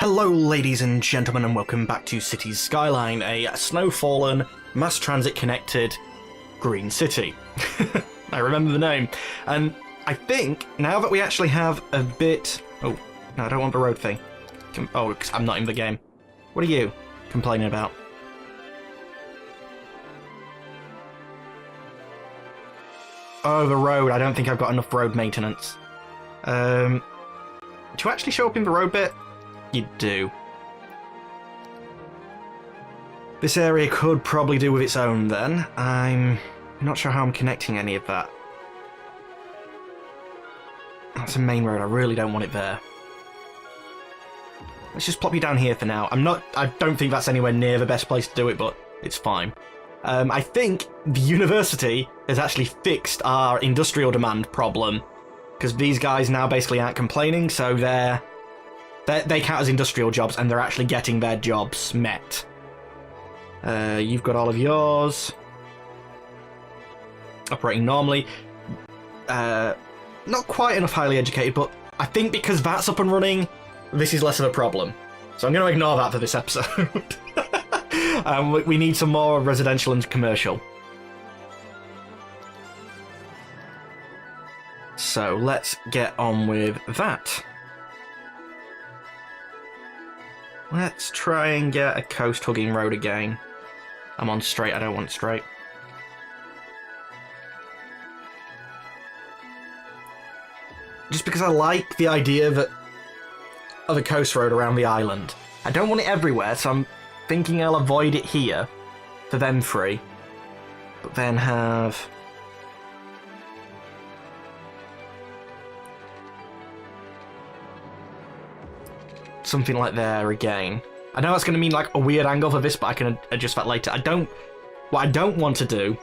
Hello ladies and gentlemen and welcome back to Cities Skyline, a Snowfallenl Mass Transit connected green city. I remember the name. And I think now that we actually have a bit... Oh, no, I don't want the road thing. Oh, because I'm not in the game. What are you complaining about? Oh, the road. I don't think I've got enough road maintenance. Do you actually show up in the road bit? You do. This area could probably do with its own then. I'm not sure how I'm connecting any of that. That's a main road. I really don't want it there. Let's just plop you down here for now. I don't think that's anywhere near the best place to do it, but it's fine. I think the university has actually fixed our industrial demand problem, because these guys now basically aren't complaining, so they count as industrial jobs and they're actually getting their jobs met. You've got all of yours operating normally. Not quite enough highly educated, but I think because that's up and running, this is less of a problem. So I'm going to ignore that for this episode. We need some more residential and commercial. So let's get on with that. Let's try and get a coast-hugging road again. I'm on straight, I don't want straight. Just because I like the idea of a coast road around the island. I don't want it everywhere, so I'm thinking I'll avoid it here for them three. But then have... something like there again. I know that's going to mean like a weird angle for this, but I can adjust that later. What I don't want to do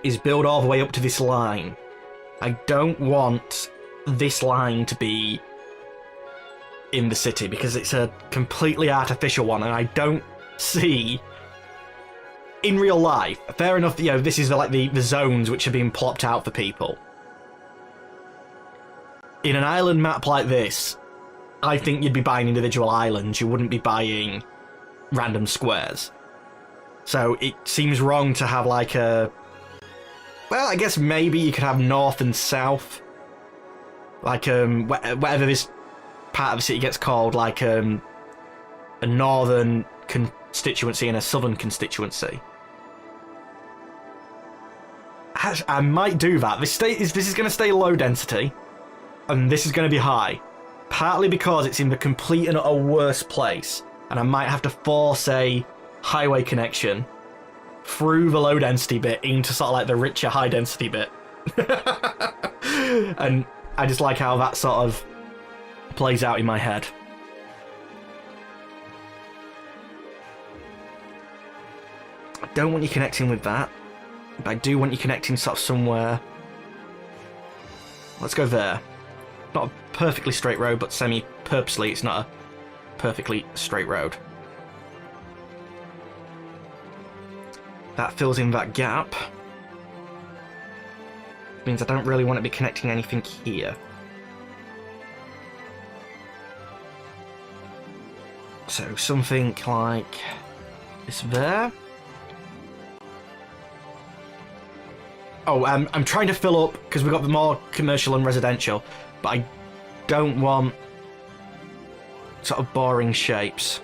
is build all the way up to this line. I don't want this line to be in the city because it's a completely artificial one, and I don't see in real life. Fair enough, you know, this is the zones which are being plopped out for people. In an island map like this, I think you'd be buying individual islands, you wouldn't be buying random squares. So it seems wrong to have like a... Well, I guess maybe you could have north and south. Like, whatever this part of the city gets called, like a northern constituency and a southern constituency. I might do that. This is going to stay low density, and this is going to be high. Partly because it's in the complete and utter worst place, and I might have to force a highway connection through the low density bit into sort of like the richer high density bit. And I just like how that sort of plays out in my head. I don't want you connecting with that, but I do want you connecting sort of somewhere. Let's go there. Not a perfectly straight road, but semi-purposely it's not a perfectly straight road. That fills in that gap. Means I don't really want to be connecting anything here. So something like this there. Oh, I'm trying to fill up because we've got the more commercial and residential, but I don't want sort of boring shapes.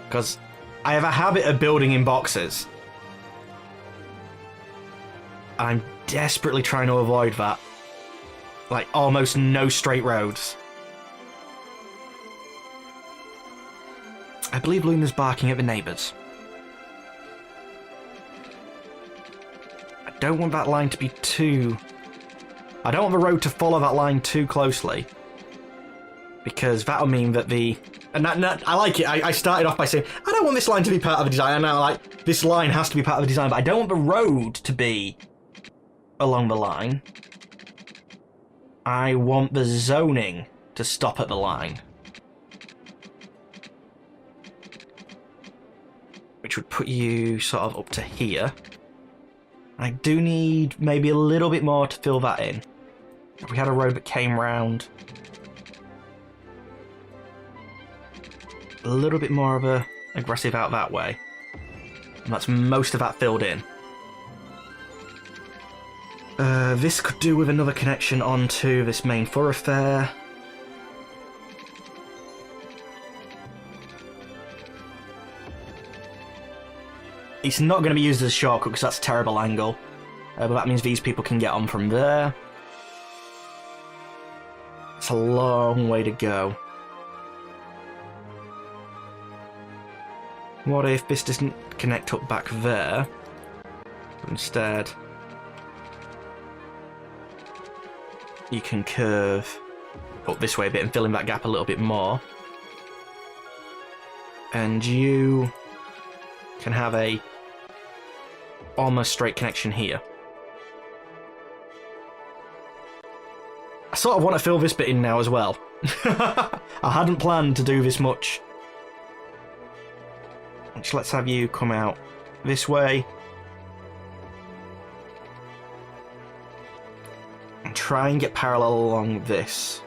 Because I have a habit of building in boxes. And I'm desperately trying to avoid that. Like, almost no straight roads. I believe Luna's barking at the neighbours. I don't want that line to be too... I don't want the road to follow that line too closely. Because that'll mean that the... And I like it. I started off by saying, I don't want this line to be part of the design. And now, like, this line has to be part of the design, but I don't want the road to be along the line. I want the zoning to stop at the line. Which would put you sort of up to here. I do need maybe a little bit more to fill that in. If we had a road that came round a little bit more of a aggressive out that way, and that's most of that filled in. This could do with another connection onto this main thoroughfare. It's not going to be used as a shortcut because that's a terrible angle, but that means these people can get on from there. It's a long way to go. What if this doesn't connect up back there? Instead, you can curve up this way a bit and fill in that gap a little bit more. And you can have a almost straight connection here. I sort of want to fill this bit in now as well. I hadn't planned to do this much. Let's have you come out this way. And try and get parallel along this.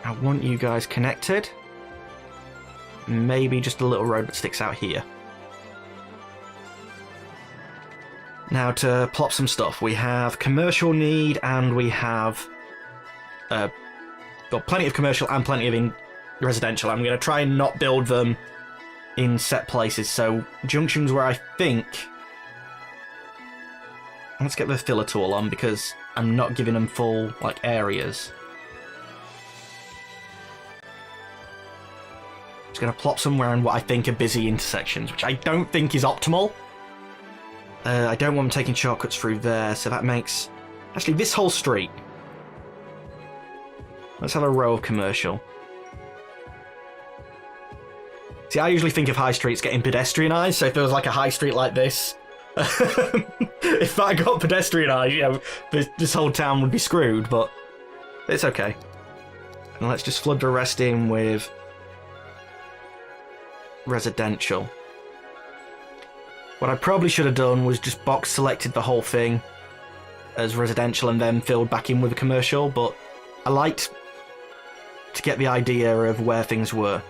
I want you guys connected. Maybe just a little road that sticks out here. Now to plot some stuff, we have commercial need and we have well, plenty of commercial and plenty of residential. I'm going to try and not build them in set places, so junctions where I think... Let's get the filler tool on because I'm not giving them full like areas. Just going to plot somewhere in what I think are busy intersections, which I don't think is optimal. I don't want them taking shortcuts through there, so that makes... Actually, this whole street. Let's have a row of commercial. See, I usually think of high streets getting pedestrianised, so if there was like a high street like this, if that got pedestrianised, you know, this whole town would be screwed, but it's okay. And let's just flood the rest in with residential. What I probably should have done was just box selected the whole thing as residential and then filled back in with a commercial, but I liked to get the idea of where things were.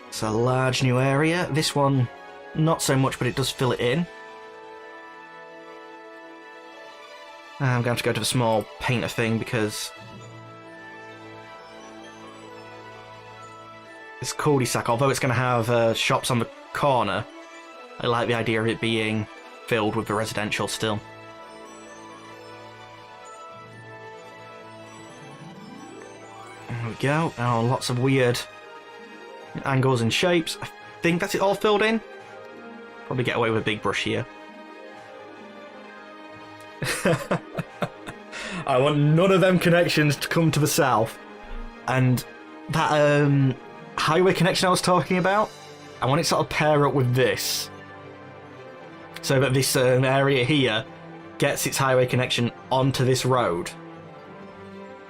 It's a large new area. This one, not so much, but it does fill it in. I'm going to have to go to the small painter thing because this cul-de-sac, although it's going to have shops on the corner, I like the idea of it being filled with the residential still. There we go. Oh, lots of weird angles and shapes. I think that's it all filled in. Probably get away with a big brush here. I want none of them connections to come to the south. And that highway connection I was talking about, I want it to sort of pair up with this. So that this area here gets its highway connection onto this road.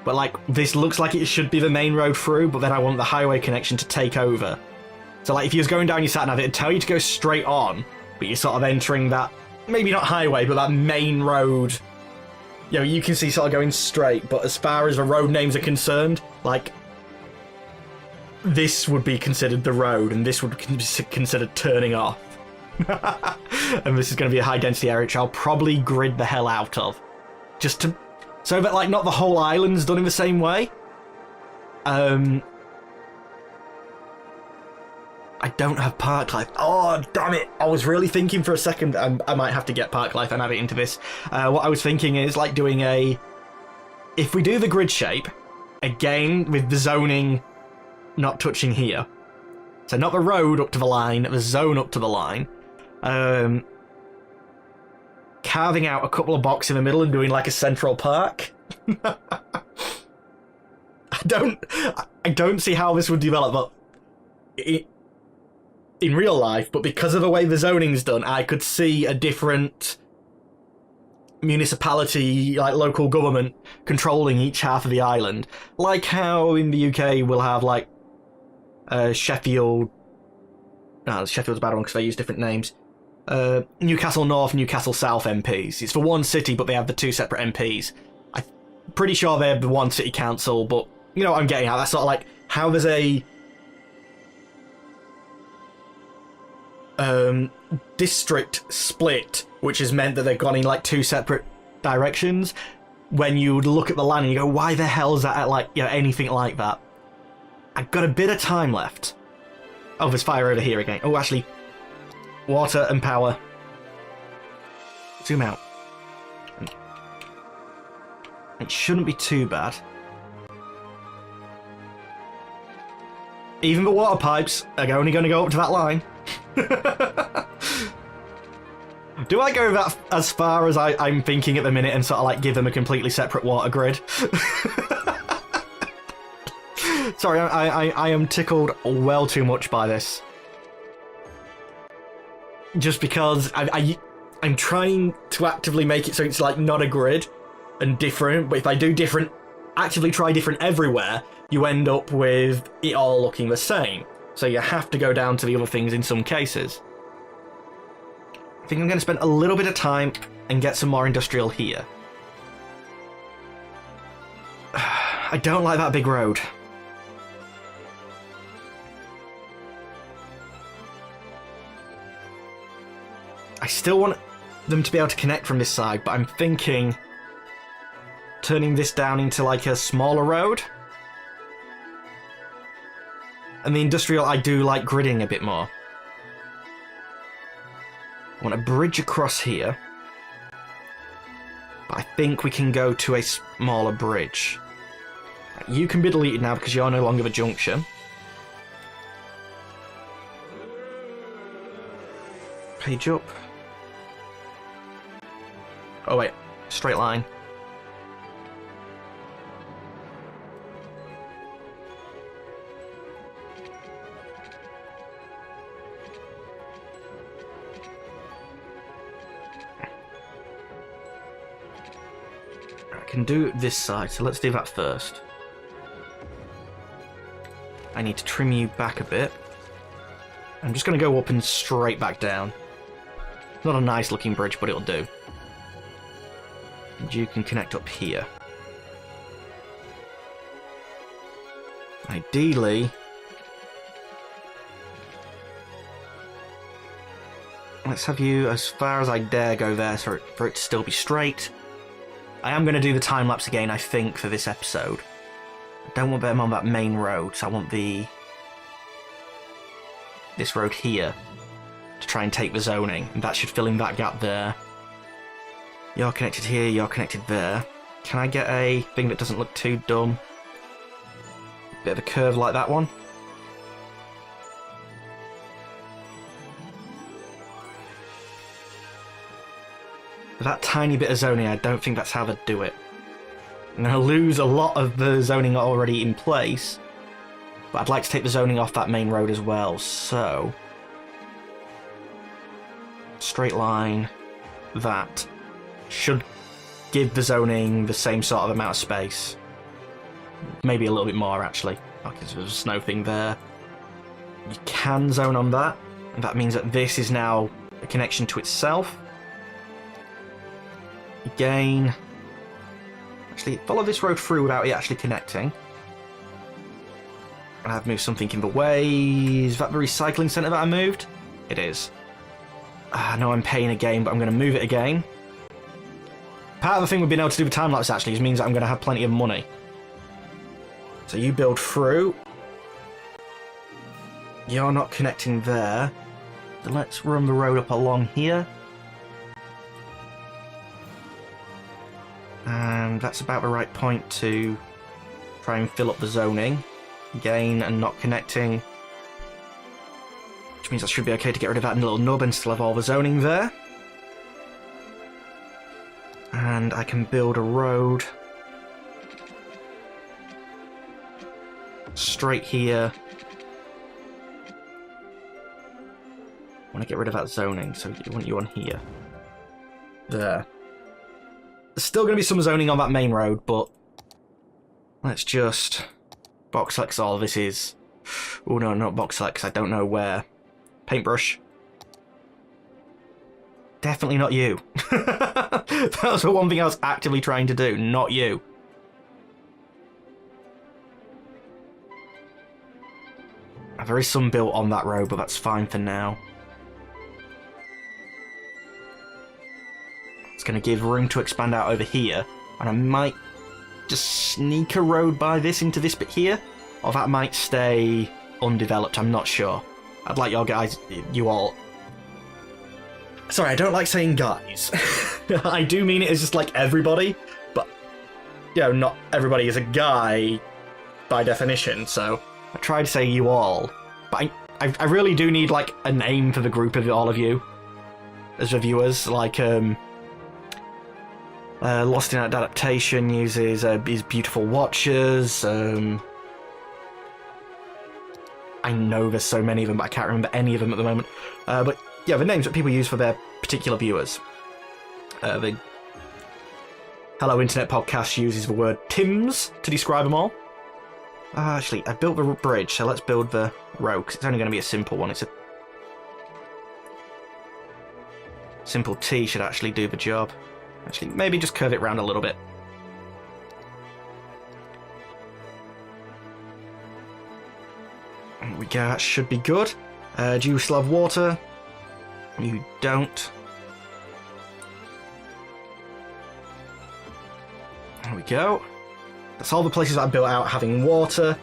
But like, this looks like it should be the main road through, but then I want the highway connection to take over. So like, if you was going down your sat-nav, it'd tell you to go straight on, but you're sort of entering that, maybe not highway, but that main road. You know, you can see sort of going straight, but as far as the road names are concerned, like, this would be considered the road, and this would be considered turning off. And this is going to be a high-density area, which I'll probably grid the hell out of. Just to... So that, like, not the whole island's done in the same way. I don't have park life. Oh, damn it. I was really thinking for a second I might have to get park life and add it into this. What I was thinking is, like, doing a... If we do the grid shape, again, with the zoning not touching here. So not the road up to the line, the zone up to the line. Carving out a couple of boxes in the middle and doing like a central park. I don't see how this would develop, but in real life, but because of the way the zoning's done, I could see a different municipality, like local government, controlling each half of the island. Like how in the UK we'll have like Sheffield... No, Sheffield's a bad one because they use different names. Newcastle North, Newcastle South MPs. It's for one city, but they have the two separate MPs. I'm pretty sure they have the one city council, but you know what I'm getting at. That's sort of like how there's a district split, which has meant that they've gone in like two separate directions. When you look at the land and you go, why the hell is that at like, you know, anything like that? I've got a bit of time left. Oh, there's fire over here again. Oh, actually, water and power. Zoom out. It shouldn't be too bad. Even the water pipes are only going to go up to that line. Do I go that as far as I'm thinking at the minute and sort of like give them a completely separate water grid? Sorry, I am tickled well too much by this. Just because I'm trying to actively make it so it's like not a grid and different, but if I do different, actively try different everywhere, you end up with it all looking the same. So you have to go down to the other things in some cases. I think I'm going to spend a little bit of time and get some more industrial here. I don't like that big road. I still want them to be able to connect from this side, but I'm thinking turning this down into like a smaller road. And the industrial, I do like gridding a bit more. I want a bridge across here. But I think we can go to a smaller bridge. You can be deleted now because you're no longer the junction. Page up. Oh wait, straight line. I can do this side, so let's do that first. I need to trim you back a bit. I'm just going to go up and straight back down. Not a nice looking bridge, but it'll do. And you can connect up here. Ideally, let's have you as far as I dare go there for it to still be straight. I am going to do the time lapse again, I think, for this episode. I don't want them on that main road, so I want this road here to try and take the zoning, and that should fill in that gap there. You're connected here, you're connected there. Can I get a thing that doesn't look too dumb? Bit of a curve like that one. With that tiny bit of zoning, I don't think that's how they do it. I'm going to lose a lot of the zoning already in place, but I'd like to take the zoning off that main road as well, so... straight line, that should give the zoning the same sort of amount of space. Maybe a little bit more, actually. Okay, so there's a snow thing there. You can zone on that, and that means that this is now a connection to itself. Again, actually follow this road through without it actually connecting. And I've moved something in the way. Is that the recycling centre that I moved? It is. I know I'm paying again, but I'm going to move it again. Part of the thing with being able to do the time lapse actually means that I'm going to have plenty of money. So you build through. You're not connecting there. So let's run the road up along here. And that's about the right point to try and fill up the zoning. Again, and not connecting. Which means I should be okay to get rid of that little nub and still have all the zoning there. And I can build a road straight here. I want to get rid of that zoning, so I want you on here. There. There's still going to be some zoning on that main road, but let's just box select all this is. Oh no, not box select, because I don't know where. Paintbrush. Definitely not you. That was the one thing I was actively trying to do, not you. There is some built on that road, but that's fine for now. It's going to give room to expand out over here, and I might just sneak a road by this into this bit here, or that might stay undeveloped, I'm not sure. I'd like you all... Sorry, I don't like saying guys. I do mean it as just like everybody, but, you know, not everybody is a guy by definition, so I try to say you all. But I really do need, like, a name for the group of all of you as reviewers, like, Lost in Adaptation uses his Beautiful Watchers. I know there's so many of them, but I can't remember any of them at the moment. But yeah, the names that people use for their particular viewers. The Hello Internet podcast uses the word Tims to describe them all. Actually, I built the bridge, so let's build the road, because it's only going to be a simple one. It's a simple T should actually do the job. Actually, maybe just curve it round a little bit. There we go, that should be good. Do you still have water? You don't. There we go. That's all the places I built out having water.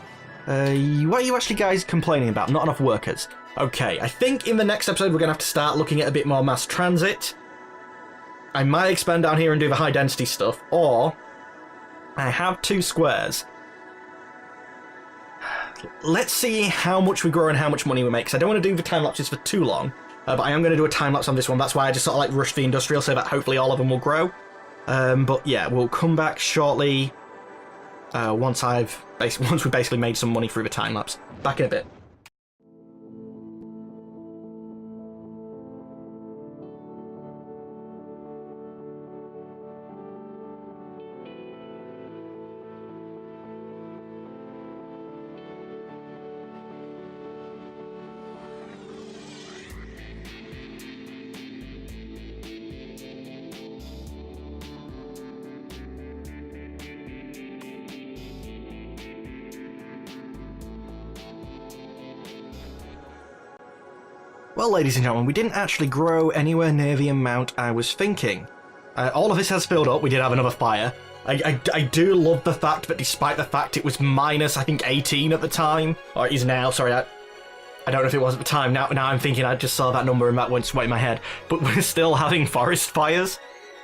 What are you actually guys complaining about? Not enough workers. Okay, I think in the next episode we're going to have to start looking at a bit more mass transit. I might expand down here and do the high density stuff, or I have 2 squares. Let's see how much we grow and how much money we make, because I don't want to do the time lapses for too long, but I am going to do a time lapse on this one. That's why I just sort of like rushed the industrial so that hopefully all of them will grow. But yeah, we'll come back shortly once we basically made some money through the time lapse. Back in a bit. Well, ladies and gentlemen, we didn't actually grow anywhere near the amount I was thinking. All of this has filled up. We did have another fire. I do love the fact that despite the fact it was minus, I think, 18 at the time, or it is now, sorry, I don't know if it was at the time. Now I'm thinking I just saw that number and that went straight in my head. But we're still having forest fires,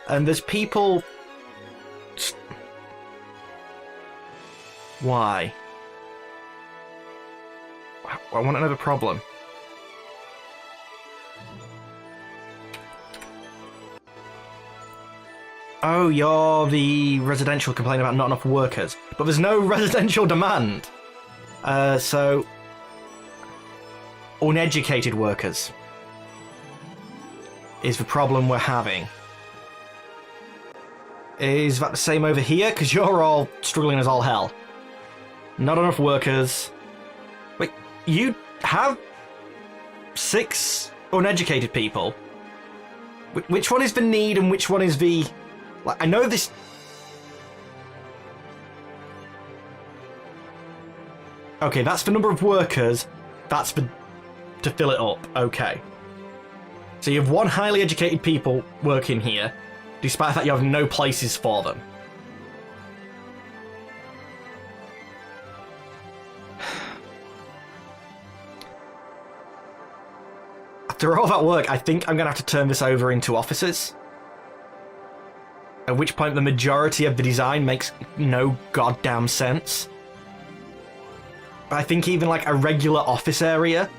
and there's people... Why? I want another problem. Oh, you're the residential complaining about not enough workers. But there's no residential demand. So... Uneducated workers is the problem we're having. Is that the same over here? Because you're all struggling as all hell. Not enough workers. Wait, you have 6 uneducated people? Which one is the need and which one is the... Like, I know this... Okay, that's the number of workers. That's the... to fill it up. Okay. So you have 1 highly educated people working here, despite the fact you have no places for them. After all that work, I think I'm going to have to turn this over into offices. At which point the majority of the design makes no goddamn sense. But I think even like a regular office area